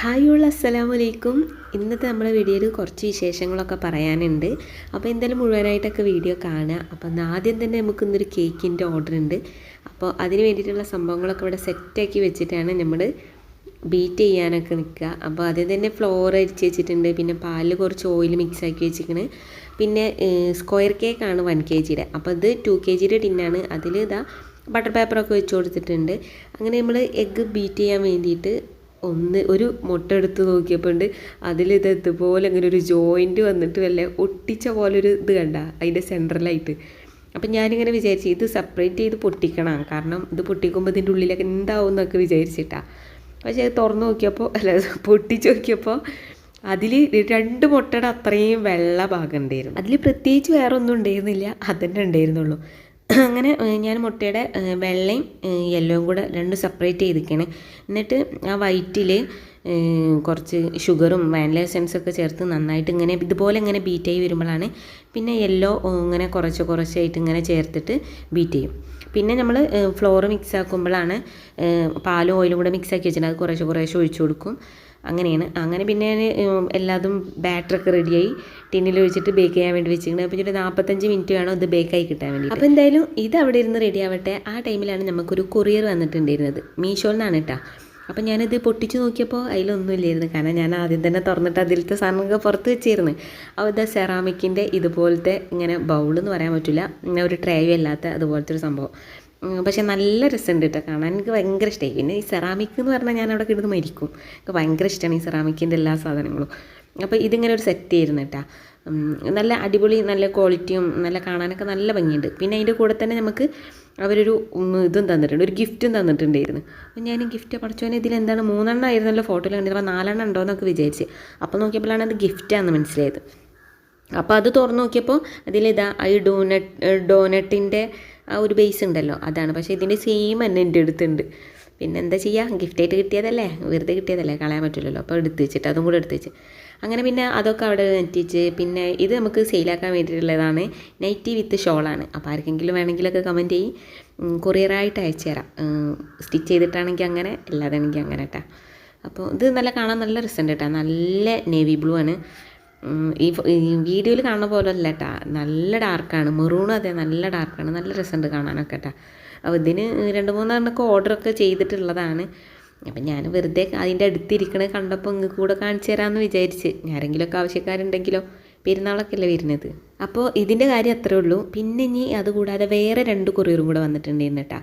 Hi all അസ്സലാമു അലൈക്കും. ഇന്നത്തെ നമ്മുടെ വീഡിയോയിൽ കുറച്ച് വിശേഷങ്ങളൊക്കെ പറയാനുണ്ട്. അപ്പോൾ എന്തായാലും മുഴുവനായിട്ടൊക്കെ വീഡിയോ കാണുക. അപ്പോൾ ആദ്യം തന്നെ നമുക്കിന്നൊരു കേക്കിൻ്റെ ഓർഡർ ഉണ്ട്. അപ്പോൾ അതിന് വേണ്ടിയിട്ടുള്ള സംഭവങ്ങളൊക്കെ ഇവിടെ സെറ്റാക്കി വെച്ചിട്ടാണ് നമ്മൾ ബീറ്റ് ചെയ്യാനൊക്കെ നിൽക്കുക. അപ്പോൾ ആദ്യം തന്നെ ഫ്ലോർ അരിച്ച് വെച്ചിട്ടുണ്ട്, പിന്നെ പാലിൽ കുറച്ച് ഓയിൽ മിക്സ് ആക്കി വെച്ചിരിക്കുന്നത്. പിന്നെ സ്ക്വയർ കേക്കാണ് 1 kg. അപ്പോൾ ഇത് 2 kg ടിന്നാണ്. അതിൽ ഇതാ ബട്ടർ പേപ്പറൊക്കെ വെച്ച് കൊടുത്തിട്ടുണ്ട്. അങ്ങനെ നമ്മൾ എഗ്ഗ് ബീറ്റ് ചെയ്യാൻ വേണ്ടിയിട്ട് ഒരു മുട്ട എടുത്ത് നോക്കിയപ്പോൾ ഉണ്ട് അതിലിത് ഇതുപോലെ അങ്ങനെ ഒരു ജോയിൻറ്റ് വന്നിട്ട് വല്ല ഒട്ടിച്ച പോലൊരു ഇത് കണ്ട അതിൻ്റെ സെൻട്രലായിട്ട്. അപ്പം ഞാനിങ്ങനെ വിചാരിച്ചു ഇത് സെപ്പറേറ്റ് ചെയ്ത് പൊട്ടിക്കണം, കാരണം ഇത് പൊട്ടിക്കുമ്പോൾ ഇതിൻ്റെ ഉള്ളിലൊക്കെ എന്താവും എന്നൊക്കെ വിചാരിച്ചിട്ടാണ്. പക്ഷേ അത് തുറന്ന് നോക്കിയപ്പോൾ പൊട്ടിച്ച് നോക്കിയപ്പോൾ അതിൽ 2 മുട്ടയുടെ അത്രയും വെള്ള ഭാഗം ഉണ്ടായിരുന്നു. അതിൽ പ്രത്യേകിച്ച് വേറെ ഒന്നും ഉണ്ടായിരുന്നില്ല, അതന്നെ ഉണ്ടായിരുന്നുള്ളൂ. അങ്ങനെ ഞാൻ മുട്ടയുടെ വെള്ളയും യെല്ലോയും കൂടെ 2 സെപ്പറേറ്റ് ചെയ്തിരിക്കണം. എന്നിട്ട് ആ വൈറ്റിൽ കുറച്ച് ഷുഗറും വാനില എസൻസൊക്കെ ചേർത്ത് നന്നായിട്ട് ഇതുപോലെ ഇങ്ങനെ ബീറ്റ് ആയി വരുമ്പോഴാണ് പിന്നെ യെല്ലോ ഇങ്ങനെ കുറച്ചായിട്ട് ഇങ്ങനെ ചേർത്തിട്ട് ബീറ്റ് ചെയ്യും. പിന്നെ നമ്മൾ ഫ്ലോർ മിക്സ് ആക്കുമ്പോഴാണ് പാലും ഓയിലും കൂടെ മിക്സ് ആക്കി വെച്ചിട്ട് അത് കുറേശ്ശെ ഒഴിച്ചു കൊടുക്കും. അങ്ങനെയാണ്. അങ്ങനെ പിന്നെ ഞാൻ എല്ലാതും ബാറ്ററൊക്കെ റെഡിയായി ടിന്നിൽ ഒഴിച്ചിട്ട് ബേക്ക് ചെയ്യാൻ വേണ്ടി വെച്ചിരിക്കുന്നത്. അപ്പോൾ ഒരു 45 മിനിറ്റ് വേണം ഇത് ബേക്കായി കിട്ടാൻ വേണ്ടി. അപ്പോൾ എന്തായാലും ഇത് അവിടെ ഇരുന്ന് റെഡി ആവട്ടെ. ആ ടൈമിലാണ് നമുക്കൊരു കൊറിയർ വന്നിട്ടുണ്ടായിരുന്നത്, മീഷോയിൽ നിന്നാണ് കേട്ടോ. അപ്പോൾ ഞാനിത് പൊട്ടിച്ച് നോക്കിയപ്പോൾ അതിലൊന്നും ഇല്ലായിരുന്നു, കാരണം ഞാൻ ആദ്യം തന്നെ തുറന്നിട്ട് അതിലത്തെ സാധനമൊക്കെ പുറത്ത് വെച്ചിരുന്നു. അപ്പോൾ ഇത് സെറാമിക്കിൻ്റെ ഇതുപോലത്തെ ഇങ്ങനെ ബൗളെന്ന് പറയാൻ പറ്റില്ല, ഇങ്ങനെ ഒരു ട്രേയും അല്ലാത്ത അതുപോലത്തെ ഒരു സംഭവം. പക്ഷേ നല്ല രസമുണ്ട് കേട്ടോ കാണാൻ. എനിക്ക് ഭയങ്കര ഇഷ്ടമായി. പിന്നെ ഈ സെറാമിക് എന്ന് പറഞ്ഞാൽ ഞാൻ അവിടെ കിടന്ന് മരിക്കും. എനിക്ക് ഭയങ്കര ഇഷ്ടമാണ് ഈ സെറാമിക്കിൻ്റെ എല്ലാ സാധനങ്ങളും. അപ്പോൾ ഇതിങ്ങനെ ഒരു സെറ്റ് ചെയ്യുന്നു കേട്ടോ. നല്ല അടിപൊളി, നല്ല ക്വാളിറ്റിയും നല്ല കാണാനൊക്കെ നല്ല ഭംഗിയുണ്ട്. പിന്നെ അതിൻ്റെ കൂടെ തന്നെ നമുക്ക് അവരൊരു ഇതും തന്നിട്ടുണ്ട്, ഒരു ഗിഫ്റ്റും തന്നിട്ടുണ്ടായിരുന്നു. അപ്പോൾ ഞാൻ ഗിഫ്റ്റ് പഠിച്ചോനെ ഇതിലെന്താണ് 3 എണ്ണം ആയിരുന്നല്ലോ ഫോട്ടോയിൽ കണ്ടിട്ട്, അപ്പോൾ 4 എണ്ണം ഉണ്ടോ എന്നൊക്കെ വിചാരിച്ച്. അപ്പോൾ നോക്കിയപ്പോഴാണ് അത് ഗിഫ്റ്റാണെന്ന് മനസ്സിലായത്. അപ്പോൾ അത് തുറന്ന് നോക്കിയപ്പോൾ അതിലിതാ ഈ ഡോനട്ടിൻ്റെ ആ ഒരു ബേസ് ഉണ്ടല്ലോ അതാണ്. പക്ഷേ ഇതിൻ്റെ സെയിം തന്നെ എൻ്റെ അടുത്തുണ്ട്. പിന്നെ എന്താ ചെയ്യുക, ഗിഫ്റ്റായിട്ട് കിട്ടിയതല്ലേ, വെറുതെ കിട്ടിയതല്ലേ, കളയാൻ പറ്റില്ലല്ലോ. അപ്പോൾ എടുത്ത് വെച്ചിട്ട് അതും കൂടെ എടുത്ത് വെച്ച് അങ്ങനെ പിന്നെ അതൊക്കെ അവിടെ എത്തിച്ച്. പിന്നെ ഇത് നമുക്ക് സെയിലാക്കാൻ വേണ്ടിയിട്ടുള്ളതാണ്, നൈറ്റി വിത്ത് ഷോളാണ്. അപ്പോൾ ആർക്കെങ്കിലും വേണമെങ്കിലൊക്കെ കമൻറ്റ് ചെയ്യും, കൊറിയറായിട്ട് അയച്ചു തരാം. സ്റ്റിച്ച് ചെയ്തിട്ടാണെങ്കിൽ അങ്ങനെ, അല്ലാതാണെങ്കിൽ അങ്ങനെ കേട്ടോ. അപ്പോൾ ഇത് നല്ല കാണാൻ നല്ല രസമുണ്ട് കേട്ടോ. നല്ല നേവി ബ്ലൂ ആണ്. ഈ വീഡിയോയിൽ കാണുന്ന പോലെ അല്ല കേട്ടോ, നല്ല ഡാർക്കാണ്. മെറൂണും അതെ, നല്ല ഡാർക്കാണ്. നല്ല രസമുണ്ട് കാണാനൊക്കെ കേട്ടോ. അപ്പോൾ ഇതിന് 2-3 എണ്ണമൊക്കെ ഓർഡറൊക്കെ ചെയ്തിട്ടുള്ളതാണ്. അപ്പം ഞാൻ വെറുതെ അതിൻ്റെ അടുത്തിരിക്കണത് കണ്ടപ്പോൾ നിങ്ങൾക്ക് കൂടെ കാണിച്ചു തരാമെന്ന് വിചാരിച്ച്. ആരെങ്കിലുമൊക്കെ ആവശ്യക്കാരുണ്ടെങ്കിലോ, പെരുന്നാളൊക്കെ അല്ലേ വരുന്നത്. അപ്പോൾ ഇതിൻ്റെ കാര്യം അത്രേ ഉള്ളൂ. പിന്നെ ഇനി അതുകൂടാതെ വേറെ 2 കൊറിയറും കൂടെ വന്നിട്ടുണ്ടായിരുന്നു കേട്ടോ.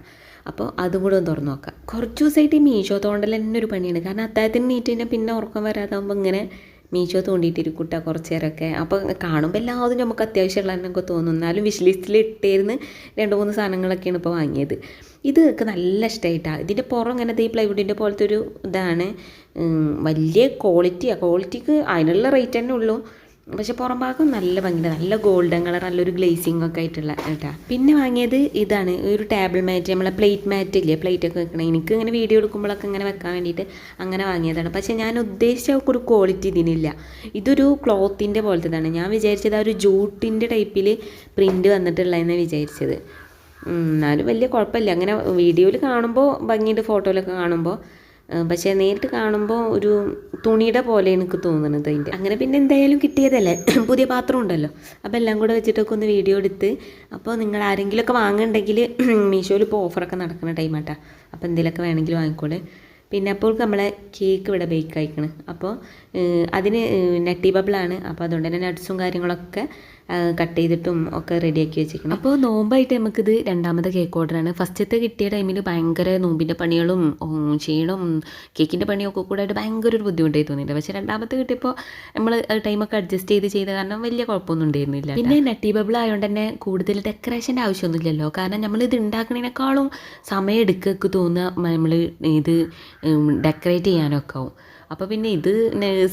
അപ്പോൾ അതും കൂടെ ഒന്ന് തുറന്ന് നോക്കാം. കുറച്ച് ദിവസമായിട്ട് ഈ മീഷോ തോണ്ടൽ തന്നെ ഒരു പണിയാണ്, കാരണം അത്താഴത്തിന് നീറ്റ് കഴിഞ്ഞാൽ പിന്നെ ഉറക്കം വരാതാകുമ്പോൾ ഇങ്ങനെ മീഷോ തോണ്ടിയിട്ടിരിക്കൂട്ട കുറച്ച് നേരമൊക്കെ. അപ്പോൾ കാണുമ്പോൾ എല്ലാതും നമുക്ക് അത്യാവശ്യമുള്ളതെന്നൊക്കെ തോന്നും. എന്നാലും വിഷ് ലിസ്റ്റിൽ ഇട്ടായിരുന്നു 2-3 സാധനങ്ങളൊക്കെയാണ് ഇപ്പോൾ വാങ്ങിയത്. ഇത് ഒക്കെ നല്ല ഇഷ്ടമായിട്ടാണ്. ഇതിൻ്റെ പുറം ഇങ്ങനത്തെ ഈ പ്ലൈവുഡിൻ്റെ പോലത്തെ ഒരു ഇതാണ്. വലിയ ക്വാളിറ്റിക്ക് അതിനുള്ള റേറ്റ് തന്നെ ഉള്ളൂ. പക്ഷേ പുറം ഭാഗം നല്ല ഭംഗിയുണ്ട്, നല്ല ഗോൾഡൻ കളർ, നല്ലൊരു ഗ്ലേസിങ് ഒക്കെ ആയിട്ടുള്ള കേട്ടോ. പിന്നെ വാങ്ങിയത് ഇതാണ്, ഒരു ടേബിൾ മാറ്റ്, നമ്മളെ പ്ലേറ്റ് മാറ്റ് ഇല്ലേ, പ്ലേറ്റൊക്കെ വെക്കണം. എനിക്ക് ഇങ്ങനെ വീഡിയോ എടുക്കുമ്പോഴൊക്കെ ഇങ്ങനെ വെക്കാൻ വേണ്ടിയിട്ട് അങ്ങനെ വാങ്ങിയതാണ്. പക്ഷേ ഞാൻ ഉദ്ദേശിച്ച ഒരു ക്വാളിറ്റി ഇതിനില്ല. ഇതൊരു ക്ലോത്തിൻ്റെ പോലത്തേതാണ്. ഞാൻ വിചാരിച്ചത് ആ ഒരു ജൂട്ടിൻ്റെ ടൈപ്പിൽ പ്രിൻ്റ് വന്നിട്ടുള്ളതെന്ന് വിചാരിച്ചത്. എന്നാലും വലിയ കുഴപ്പമില്ല. അങ്ങനെ വീഡിയോയിൽ കാണുമ്പോൾ ഭംഗിയുടെ ഫോട്ടോയിലൊക്കെ കാണുമ്പോൾ, പക്ഷേ നേരിട്ട് കാണുമ്പോൾ ഒരു തുണിയുടെ പോലെ എനിക്ക് തോന്നുന്നത് അതിൻ്റെ. അങ്ങനെ പിന്നെ എന്തായാലും കിട്ടിയതല്ലേ, പുതിയ പാത്രം ഉണ്ടല്ലോ, അപ്പോൾ എല്ലാം കൂടെ വെച്ചിട്ടൊക്കെ ഒന്ന് വീഡിയോ എടുത്ത്. അപ്പോൾ നിങ്ങൾ ആരെങ്കിലുമൊക്കെ വാങ്ങുന്നുണ്ടെങ്കിൽ മീഷോയിൽ ഇപ്പോൾ ഓഫറൊക്കെ നടക്കുന്ന ടൈമാട്ടാ. അപ്പോൾ എന്തെങ്കിലുമൊക്കെ വേണമെങ്കിൽ വാങ്ങിക്കോളെ. പിന്നെ അപ്പോൾ നമ്മളെ കേക്ക് ഇവിടെ ബേക്ക് ആയിക്കണം. അപ്പോൾ അതിന് നട്ടി ബബിളാണ്. അപ്പോൾ അതുകൊണ്ട് തന്നെ നട്ട്സും കാര്യങ്ങളൊക്കെ കട്ട് ചെയ്തിട്ടും ഒക്കെ റെഡിയാക്കി വെച്ചിരിക്കണം. അപ്പോൾ നോമ്പായിട്ട് നമുക്കിത് 2ാമത്തെ കേക്ക് ഓർഡറാണ്. ഫസ്റ്റത്തെ കിട്ടിയ ടൈമിൽ ഭയങ്കര നോമ്പിൻ്റെ പണികളും ക്ഷീണവും കേക്കിൻ്റെ പണിയൊക്കെ കൂടെ ആയിട്ട് ഭയങ്കര ഒരു ബുദ്ധിമുട്ടായി തോന്നിയിട്ടുണ്ട്. പക്ഷേ 2ാമത്തെ കിട്ടിയപ്പോൾ നമ്മൾ ടൈമൊക്കെ അഡ്ജസ്റ്റ് ചെയ്ത കാരണം വലിയ കുഴപ്പമൊന്നും ഉണ്ടായിരുന്നില്ല. പിന്നെ നട്ടി ബബിൾ ആയതുകൊണ്ട് തന്നെ കൂടുതൽ ഡെക്കറേഷൻ്റെ ആവശ്യമൊന്നുമില്ലല്ലോ, കാരണം നമ്മളിത് ഉണ്ടാക്കുന്നതിനേക്കാളും സമയം എടുക്കൊക്കെ തോന്നുക നമ്മൾ ഇത് ഡെക്കറേറ്റ് ചെയ്യാനൊക്കെ ആവും. അപ്പോൾ പിന്നെ ഇത്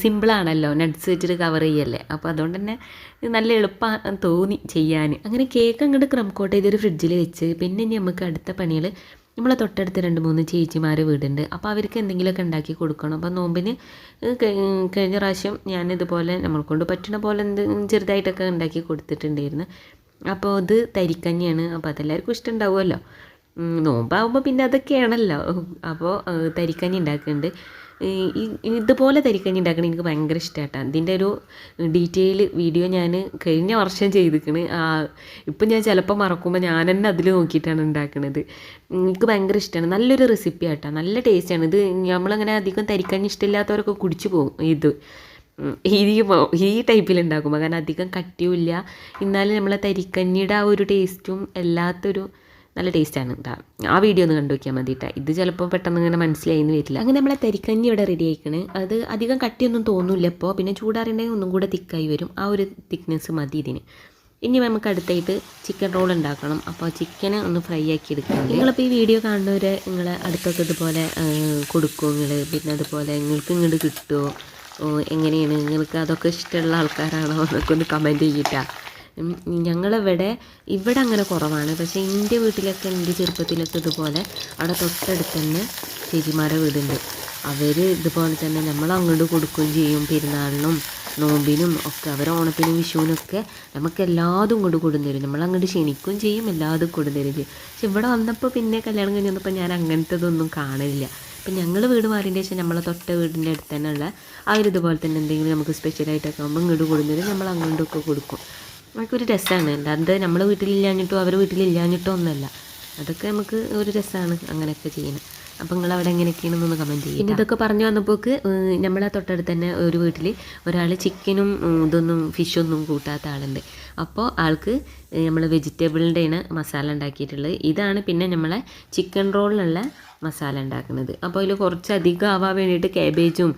സിമ്പിളാണല്ലോ, നട്ട്സ് വെച്ചിട്ട് കവർ ചെയ്യല്ലേ. അപ്പോൾ അതുകൊണ്ട് തന്നെ ഇത് നല്ല എളുപ്പമാണ് തോന്നി ചെയ്യാൻ. അങ്ങനെ കേക്ക് അങ്ങോട്ട് ക്രം കോട്ട് ചെയ്തൊരു ഫ്രിഡ്ജിൽ വെച്ച്. പിന്നെ ഇനി നമുക്ക് അടുത്ത പണികൾ, നമ്മളെ തൊട്ടടുത്ത് 2-3 ചേച്ചിമാർ വീടുണ്ട്. അപ്പോൾ അവർക്ക് എന്തെങ്കിലുമൊക്കെ ഉണ്ടാക്കി കൊടുക്കണം. അപ്പോൾ നോമ്പിന് കഴിഞ്ഞ പ്രാവശ്യം ഞാൻ ഇതുപോലെ നമ്മൾക്കൊണ്ട് പറ്റുന്ന പോലെ ചെറുതായിട്ടൊക്കെ ഉണ്ടാക്കി കൊടുത്തിട്ടുണ്ടായിരുന്നു. അപ്പോൾ ഇത് തരിക്കഞ്ഞിയാണ്. അപ്പോൾ അതെല്ലാവർക്കും ഇഷ്ടമുണ്ടാവുമല്ലോ, നോമ്പാകുമ്പോൾ പിന്നെ അതൊക്കെയാണല്ലോ. അപ്പോൾ തരിക്കഞ്ഞി ഉണ്ടാക്കുന്നുണ്ട്. ഇതുപോലെ തരിക്കഞ്ഞി ഉണ്ടാക്കണം എനിക്ക് ഭയങ്കര ഇഷ്ടമായിട്ടാണ്. ഇതിൻ്റെ ഒരു ഡീറ്റെയിൽ വീഡിയോ ഞാൻ കഴിഞ്ഞ വർഷം ചെയ്തിരിക്കണ്. ഇപ്പം ഞാൻ ചിലപ്പോൾ മറക്കുമ്പോൾ ഞാൻ തന്നെ അതിൽ നോക്കിയിട്ടാണ് ഉണ്ടാക്കുന്നത്. എനിക്ക് ഭയങ്കര ഇഷ്ടമാണ്. നല്ലൊരു റെസിപ്പി ആയിട്ടാണ്, നല്ല ടേസ്റ്റാണ്. ഇത് നമ്മളങ്ങനെ അധികം തരിക്കഞ്ഞി ഇഷ്ടമില്ലാത്തവരൊക്കെ കുടിച്ചു പോകും ഈ ടൈപ്പിലുണ്ടാക്കുമ്പോൾ. കാരണം അധികം കട്ടിയുമില്ല, എന്നാലും നമ്മളെ തരിക്കഞ്ഞിയുടെ ആ ഒരു ടേസ്റ്റും എല്ലാത്തൊരു നല്ല ടേസ്റ്റാണ് കേട്ടോ. ആ വീഡിയോ ഒന്ന് കണ്ടു നോക്കിയാൽ മതി കേട്ടോ. ഇത് ചിലപ്പോൾ പെട്ടെന്ന് ഇങ്ങനെ മനസ്സിലായിന്ന് വരില്ല. അങ്ങനെ നമ്മളെ തരിക്കഞ്ഞി ഇവിടെ റെഡി ആയിക്കണ്. അത് അധികം കട്ടിയൊന്നും തോന്നില്ല ഇപ്പോൾ. പിന്നെ ചൂടാറിണ്ടെങ്കിൽ ഒന്നും കൂടെ തിക്കായി വരും. ആ ഒരു തിക്നെസ് മതി ഇതിന്. ഇനി നമുക്ക് അടുത്തായിട്ട് ചിക്കൻ റോൾ ഉണ്ടാക്കണം. അപ്പോൾ ചിക്കനെ ഒന്ന് ഫ്രൈ ആക്കി എടുക്കണം. നിങ്ങളിപ്പോൾ ഈ വീഡിയോ കാണുന്നവരെ നിങ്ങളെ അടുത്തൊക്കെ ഇതുപോലെ കൊടുക്കുമോ നിങ്ങൾ? പിന്നെ അതുപോലെ നിങ്ങൾക്ക് ഇങ്ങോട്ട് കിട്ടുമോ? എങ്ങനെയാണ് നിങ്ങൾക്ക് അതൊക്കെ ഇഷ്ടമുള്ള ആൾക്കാരാണോ എന്നൊക്കെ ഒന്ന് കമൻറ്റ് ചെയ്യിട്ടാ. ഇവിടെ അങ്ങനെ കുറവാണ്. പക്ഷേ എൻ്റെ വീട്ടിലൊക്കെ എൻ്റെ ചെറുപ്പത്തിലൊക്കെ ഇതുപോലെ അവിടെ തൊട്ടടുത്ത് തന്നെ ചേച്ചിമാരുടെ വീടുണ്ട്. അവർ ഇതുപോലെ തന്നെ നമ്മൾ അങ്ങോട്ട് കൊടുക്കുകയും ചെയ്യും. പെരുന്നാളിനും നോമ്പിനും ഒക്കെ, അവർ ഓണത്തിനും വിഷുവിനൊക്കെ നമുക്ക് എല്ലാതും ഇങ്ങോട്ട് കൊടുത്തരും. നമ്മൾ അങ്ങോട്ട് ക്ഷണിക്കുകയും ചെയ്യും, എല്ലാതും കൊടുത്തരും ചെയ്യും. പക്ഷെ ഇവിടെ വന്നപ്പോൾ പിന്നെ കല്യാണം കഴിഞ്ഞ് വന്നപ്പോൾ ഞാൻ അങ്ങനത്തതൊന്നും കാണില്ല. അപ്പം ഞങ്ങൾ വീട് മാറിയതിൻ്റെ ശേഷം നമ്മളെ തൊട്ട വീടിൻ്റെ അടുത്ത് തന്നെ ഉള്ള അവരിതുപോലെ തന്നെ എന്തെങ്കിലും നമുക്ക് സ്പെഷ്യലായിട്ടൊക്കെ ആകുമ്പോൾ ഇങ്ങോട്ട് കൊടുത്തരും, നമ്മൾ അങ്ങോട്ടൊക്കെ കൊടുക്കും. നമുക്കൊരു രസമാണ്. അല്ലാതെ നമ്മളെ വീട്ടിലില്ലാഞ്ഞിട്ടോ അവരുടെ വീട്ടിലില്ലാഞ്ഞിട്ടോ ഒന്നുമല്ല. അതൊക്കെ നമുക്ക് ഒരു രസമാണ് അങ്ങനെയൊക്കെ ചെയ്യുന്നത്. അപ്പോൾ നിങ്ങളവിടെ എങ്ങനെയൊക്കെയാണെന്നൊന്ന് കമൻറ്റ് ചെയ്യും. പിന്നെ ഇതൊക്കെ പറഞ്ഞു വന്നപ്പോൾക്ക് നമ്മളെ തൊട്ടടുത്ത് തന്നെ ഒരു വീട്ടിൽ ഒരാൾ ചിക്കനും ഇതൊന്നും ഫിഷൊന്നും കൂട്ടാത്ത ആളുണ്ട്. അപ്പോൾ ആൾക്ക് നമ്മൾ വെജിറ്റബിളിൻ്റെയാണ് മസാല ഉണ്ടാക്കിയിട്ടുള്ളത്. ഇതാണ് പിന്നെ നമ്മളെ ചിക്കൻ റോളിനുള്ള മസാല ഉണ്ടാക്കുന്നത്. അപ്പോൾ അതിൽ കുറച്ചധികം ആവാൻ വേണ്ടിയിട്ട് കാബേജും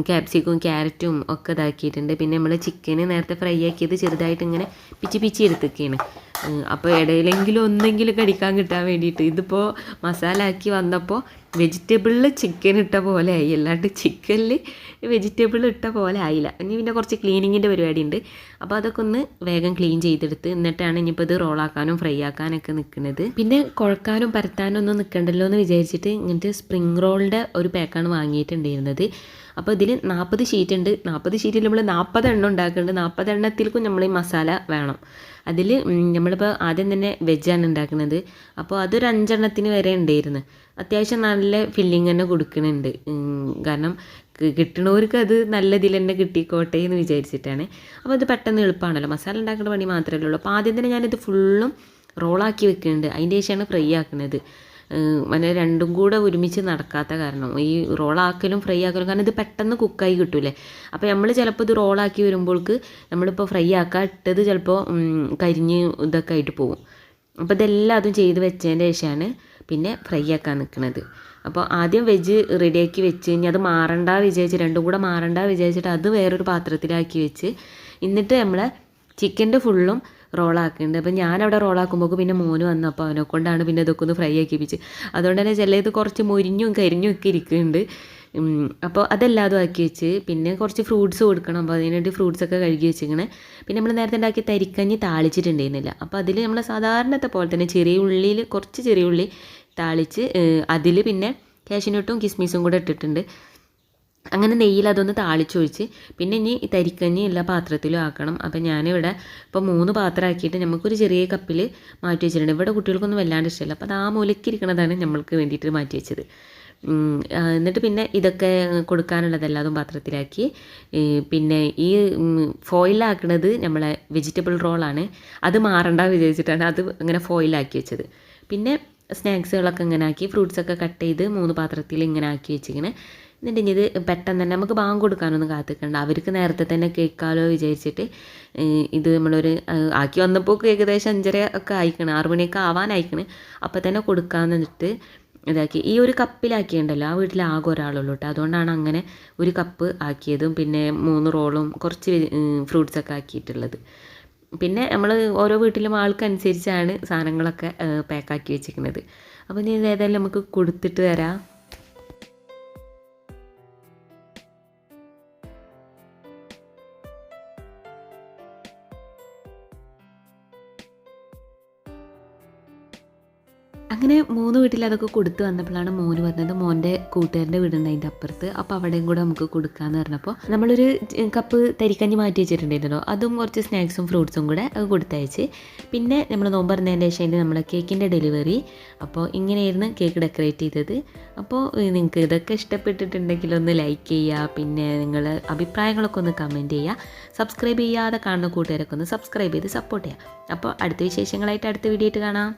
ക്യാപ്സിക്കും ക്യാരറ്റും ഒക്കെ ഇതാക്കിയിട്ടുണ്ട്. പിന്നെ നമ്മൾ ചിക്കന് നേരത്തെ ഫ്രൈ ആക്കിയത് ചെറുതായിട്ട് ഇങ്ങനെ പിച്ചി എടുത്തൊക്കെയാണ്. അപ്പോൾ ഇടയിലെങ്കിലും ഒന്നെങ്കിലും കടിക്കാൻ കിട്ടാൻ വേണ്ടിയിട്ട്. ഇതിപ്പോൾ മസാല ആക്കി വന്നപ്പോൾ വെജിറ്റബിളിൽ ചിക്കൻ ഇട്ട പോലെ ആയി, അല്ലാണ്ട് ചിക്കനിൽ വെജിറ്റബിൾ ഇട്ട പോലെ ആയില്ല. ഇനി പിന്നെ കുറച്ച് ക്ലീനിങ്ങിൻ്റെ പരിപാടി ഉണ്ട്. അപ്പോൾ അതൊക്കെ ഒന്ന് വേഗം ക്ലീൻ ചെയ്തെടുത്ത് എന്നിട്ടാണ് ഇനിയിപ്പോൾ ഇത് റോളാക്കാനും ഫ്രൈ ആക്കാനൊക്കെ നിൽക്കുന്നത്. പിന്നെ കുഴക്കാനും പരത്താനും ഒന്നും നിൽക്കണ്ടല്ലോ എന്ന് വിചാരിച്ചിട്ട് ഇങ്ങനത്തെ സ്പ്രിംഗ് റോളിൻ്റെ ഒരു പാക്കാണ് വാങ്ങിയിട്ടുണ്ടായിരുന്നത്. അപ്പോൾ ഇതിൽ 40 ഷീറ്റ് ഉണ്ട്. 40 ഷീറ്റിൽ നമ്മൾ 40 എണ്ണം ഉണ്ടാക്കുന്നുണ്ട്. 40 എണ്ണത്തിൽക്കും നമ്മൾ ഈ മസാല വേണം. അതിൽ നമ്മളിപ്പോൾ ആദ്യം തന്നെ വെജാണ് ഉണ്ടാക്കുന്നത്. അപ്പോൾ അതൊരു 5 എണ്ണത്തിന് വരെ ഉണ്ടായിരുന്നു. അത്യാവശ്യം നല്ല ഫില്ലിങ് തന്നെ കൊടുക്കുന്നുണ്ട്. കാരണം കിട്ടണവർക്ക് അത് നല്ല ഇതിൽ തന്നെ കിട്ടിക്കോട്ടെ എന്ന് വിചാരിച്ചിട്ടാണ്. അപ്പോൾ അത് പെട്ടെന്ന് എളുപ്പമാണല്ലോ, മസാല ഉണ്ടാക്കുന്ന പണി മാത്രമേ ഉള്ളൂ. അപ്പോൾ ആദ്യം തന്നെ ഞാനിത് ഫുള്ളും റോളാക്കി വെക്കുന്നുണ്ട്. അതിൻ്റെ ശേഷമാണ് ഫ്രൈ ആക്കുന്നത്. അങ്ങനെ രണ്ടും കൂടെ ഒരുമിച്ച് നടക്കാത്ത കാരണം ഈ റോളാക്കലും ഫ്രൈ ആക്കലും, കാരണം ഇത് പെട്ടെന്ന് കുക്കായി കിട്ടൂലേ. അപ്പോൾ നമ്മൾ ചിലപ്പോൾ ഇത് റോളാക്കി വരുമ്പോൾക്ക് നമ്മളിപ്പോൾ ഫ്രൈ ആക്കാൻ ഇട്ടത് ചിലപ്പോൾ കരിഞ്ഞ് ഇതൊക്കെ ആയിട്ട് പോകും. അപ്പോൾ ഇതെല്ലാം അതും ചെയ്ത് വെച്ചതിൻ്റെ ശേഷമാണ് പിന്നെ ഫ്രൈ ആക്കാൻ നിൽക്കുന്നത്. അപ്പോൾ ആദ്യം വെജ് റെഡിയാക്കി വെച്ച് ഇനി അത് മാറണ്ട വിചാരിച്ച്, രണ്ടും കൂടെ മാറണ്ട വിചാരിച്ചിട്ട് അത് വേറൊരു പാത്രത്തിലാക്കി വെച്ച് എന്നിട്ട് നമ്മൾ ചിക്കൻ്റെ ഫുള്ളും റോളാക്കുന്നുണ്ട്. അപ്പോൾ ഞാനവിടെ റോളാക്കുമ്പോൾ പിന്നെ മോന് വന്നു. അപ്പോൾ അവനെ കൊണ്ടാണ് പിന്നെ ഇതൊക്കെ ഒന്ന് ഫ്രൈ ആക്കിപ്പിച്ച്. അതുകൊണ്ട് തന്നെ ചിലത് കുറച്ച് മൊരിഞ്ഞും കരിഞ്ഞും ഒക്കെ ഇരിക്കുന്നുണ്ട്. അപ്പോൾ അതെല്ലാതും ആക്കി വെച്ച് പിന്നെ കുറച്ച് ഫ്രൂട്ട്സ് കൊടുക്കണം. അപ്പോൾ അതിനുവേണ്ടി ഫ്രൂട്ട്സൊക്കെ കഴുകി വെച്ചിങ്ങനെ. പിന്നെ നമ്മൾ നേരത്തെ ഉണ്ടാക്കിയ തരിക്കഞ്ഞി താളിച്ചിട്ടുണ്ടായിരുന്നില്ല. അപ്പോൾ അതിൽ നമ്മൾ സാധാരണത്തെ പോലെ തന്നെ കുറച്ച് ചെറിയ ഉള്ളി താളിച്ച് അതിൽ പിന്നെ കാഷ്യൂനട്ടും കിസ്മിസും കൂടെ ഇട്ടിട്ടുണ്ട്. അങ്ങനെ നെയ്യിൽ അതൊന്ന് താളിച്ചൊഴിച്ച് പിന്നെ ഇനി തരിക്കഞ്ഞി എല്ലാ പാത്രത്തിലും ആക്കണം. അപ്പം ഞാനിവിടെ ഇപ്പോൾ 3 പാത്രം ആക്കിയിട്ട് നമുക്കൊരു ചെറിയ കപ്പിൽ മാറ്റി വെച്ചിട്ടുണ്ട്. ഇവിടെ കുട്ടികൾക്കൊന്നും വല്ലാണ്ട് ഇഷ്ടമല്ല. അപ്പോൾ അത് ആ മൂലക്കിരിക്കണതാണ് നമ്മൾക്ക് വേണ്ടിയിട്ട് മാറ്റി വെച്ചത്. എന്നിട്ട് പിന്നെ ഇതൊക്കെ കൊടുക്കാനുള്ളതെല്ലാതും പാത്രത്തിലാക്കി. പിന്നെ ഈ ഫോയിലാക്കണത് നമ്മളെ വെജിറ്റബിൾ റോളാണ്. അത് മാറണ്ട വിചാരിച്ചിട്ടാണ് അത് ഇങ്ങനെ ഫോയിലാക്കി വെച്ചത്. പിന്നെ സ്നാക്സുകളൊക്കെ ഇങ്ങനെ ആക്കി ഫ്രൂട്ട്സൊക്കെ കട്ട് ചെയ്ത് 3 പാത്രത്തിൽ ഇങ്ങനെ ആക്കി വെച്ചിങ്ങനെ. എന്നിട്ട് ഇനി ഇത് പെട്ടെന്ന് തന്നെ നമുക്ക് ബാങ്ക് കൊടുക്കാനൊന്നും കാത്തിക്കണ്ട, അവർക്ക് നേരത്തെ തന്നെ കേൾക്കാമല്ലോ വിചാരിച്ചിട്ട് ഇത് നമ്മളൊരു ആക്കി വന്നപ്പോൾ ഏകദേശം 5:30 ഒക്കെ ആയിക്കണ്, 6 മണിയൊക്കെ ആവാനായിക്കണ്. അപ്പോൾ തന്നെ കൊടുക്കാമെന്നിട്ട് ഇതാക്കി. ഈ ഒരു കപ്പിലാക്കിയുണ്ടല്ലോ, ആ വീട്ടിൽ ആകെ ഒരാളുള്ളൂ കേട്ടോ. അതുകൊണ്ടാണ് അങ്ങനെ ഒരു കപ്പ് ആക്കിയതും പിന്നെ 3 റോളും കുറച്ച് ഫ്രൂട്ട്സൊക്കെ ആക്കിയിട്ടുള്ളത്. പിന്നെ നമ്മൾ ഓരോ വീട്ടിലും ആൾക്കനുസരിച്ചാണ് സാധനങ്ങളൊക്കെ പാക്കാക്കി വെച്ചിരിക്കുന്നത്. അപ്പോൾ ഇനി ഏതായാലും നമുക്ക് കൊടുത്തിട്ട് തരാം. അങ്ങനെ 3 വീട്ടിൽ അതൊക്കെ കൊടുത്ത് വന്നപ്പോഴാണ് മോന് പറഞ്ഞത് മോൻ്റെ കൂട്ടുകാരൻ്റെ വീടുണ്ട് അതിൻ്റെ അപ്പുറത്ത്, അപ്പോൾ അവിടെയും കൂടെ നമുക്ക് കൊടുക്കാമെന്ന് പറഞ്ഞപ്പോൾ നമ്മളൊരു കപ്പ് തരിക്കഞ്ഞി മാറ്റി വെച്ചിട്ടുണ്ടായിരുന്നല്ലോ, അതും കുറച്ച് സ്നാക്സും ഫ്രൂട്ട്സും കൂടെ അത് കൊടുത്തയച്ച്. പിന്നെ നമ്മൾ നോമ്പ് പറഞ്ഞതിൻ്റെ ശേഷം നമ്മളെ കേക്കിൻ്റെ ഡെലിവറി. അപ്പോൾ ഇങ്ങനെയായിരുന്നു കേക്ക് ഡെക്കറേറ്റ് ചെയ്തത്. അപ്പോൾ നിങ്ങൾക്ക് ഇതൊക്കെ ഇഷ്ടപ്പെട്ടിട്ടുണ്ടെങ്കിൽ ഒന്ന് ലൈക്ക് ചെയ്യുക, പിന്നെ നിങ്ങൾ അഭിപ്രായങ്ങളൊക്കെ ഒന്ന് കമൻറ്റ് ചെയ്യുക, സബ്സ്ക്രൈബ് ചെയ്യാതെ കാണുന്ന കൂട്ടുകാരൊക്കെ ഒന്ന് സബ്സ്ക്രൈബ് ചെയ്ത് സപ്പോർട്ട് ചെയ്യുക. അപ്പോൾ അടുത്ത വിശേഷങ്ങളായിട്ട് അടുത്ത വീഡിയോ ആയിട്ട് കാണാം.